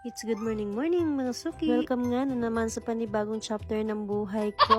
It's good morning mga suki. Welcome nga na naman sa panibagong chapter ng buhay ko.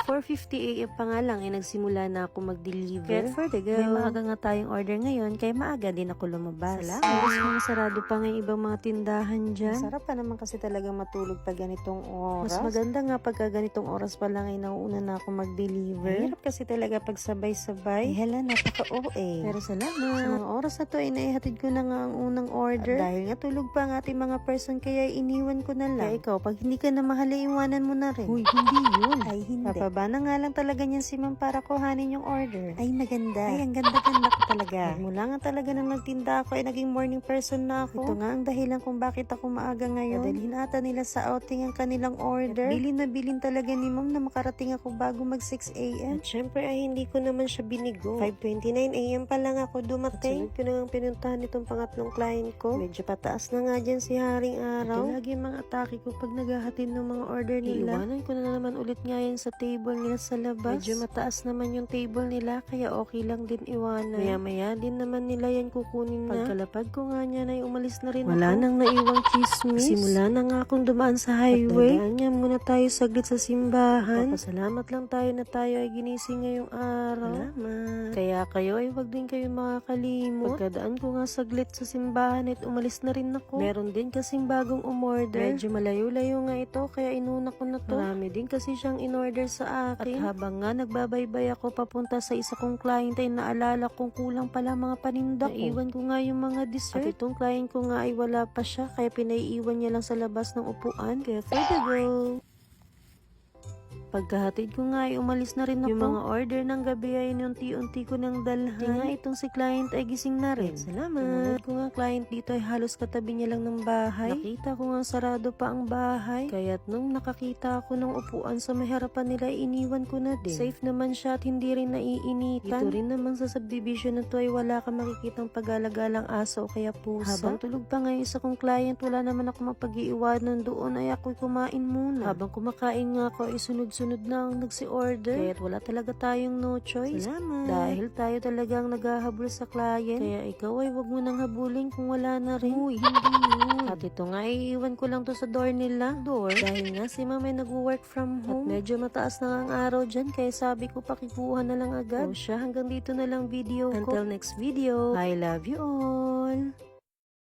4:50 AM pa nga lang nagsimula na ako mag-deliver. Get for the go. May maaga nga tayong order ngayon kaya maaga din ako lumabas. Salamat. Halos mga sarado pa nga yung ibang mga tindahan dyan. Masarap pa naman kasi talaga matulog pag ganitong oras. Mas maganda nga pagka ganitong oras pa lang ay nauuna na ako mag-deliver. Hirap kasi talaga pag sabay-sabay. Hala, napaka-OA. Pero salamat. Sa mga oras na to ay naihatid ko na nga ang unang order. At dahil nga tulog pa ang ating mga person kaya iniwan ko na lang. Kaya ikaw, pag hindi ka na mahali, iwanan mo na rin. Uy, hindi yun. Ay, hindi. Papaba na nga lang talaga niyan si ma'am para kuhanin yung order. Ay, maganda. Ay, ang ganda-ganda ko talaga. Mula nga talaga nang nagtinda ako ay naging morning person na ako. Ito nga ang dahilan kung bakit ako maaga ngayon. Dalhin ata nila sa outing ang kanilang order. At bilin na bilin talaga ni ma'am na makarating ako bago mag 6 AM. At syempre ay hindi ko naman siya binigo. 5:29 AM pa lang ako dumating. At sunod ko na nga pinuntahan itong pangatlong client ko. Medyo pataas na nga dyan si Haring Araw. Ito lagi mga atake ko pag naghahatid ng mga order nila. Iwanan ko na naman ulit nga yan sa table nila sa labas. Medyo mataas naman yung table nila kaya okay lang din iwanan. Maya-maya din naman nila yan kukunin na. Pagkalapag ko nga niya ay umalis na rin wala ako. Nang naiwang chismis. Simula na nga akong dumaan sa highway. Pagdadaan niya muna tayo saglit sa simbahan. Papasalamat lang tayo na tayo ay ginising ngayong araw. Salamat. Kaya kayo ay wag din kayo makakalimot. Pagkadaan ko nga saglit sa simbahan at umalis na rin ako. Meron din kasing bagong umorder. Medyo malayo-layo nga ito kaya inuna ko na to. Marami din kasi siyang in-order sa akin. At habang nga nagbabaybay ako papunta sa isa kong client ay naalala kong kulang pala mga paninda ko. Naiwan ko nga yung mga dessert. At itong client ko nga ay wala pa siya kaya pinaiiwan niya lang sa labas ng upuan. Kaya for the go. Pagkahatid ko nga ay umalis na rin ako. Yung mga order ng gabi ay unti-unti ko nang dalhan. Di nga itong si client ay gising na rin. Salamat. Tumunod ko nga client dito ay halos katabi niya lang ng bahay. Nakita ko nga sarado pa ang bahay. Kaya't nung nakakita ako ng upuan sa may harapan nila ay iniwan ko na din. Safe naman siya at hindi rin naiinitan. Dito rin naman sa subdivision na to ay wala ka makikitang pag-alagalang aso o kaya pusa. Habang tulog pa nga yung isa kong client, wala naman ako mapag-iiwanan doon ay ako'y kumain muna. Habang kumakain nga ako ay sunod na ang nagsi-order. Kaya't wala talaga tayong no choice. Salamat. Dahil tayo talagang naghahabol sa client. Kaya ikaw ay wag mo nang habulin kung wala na rin. Uy, hindi yun. At ito nga, iiwan ko lang to sa door nila. Dahil nga si mama ay nag-work from home. At medyo mataas na ang araw dyan. Kaya sabi ko pakikuha na lang agad. O siya, hanggang dito na lang video ko. Until next video, I love you all.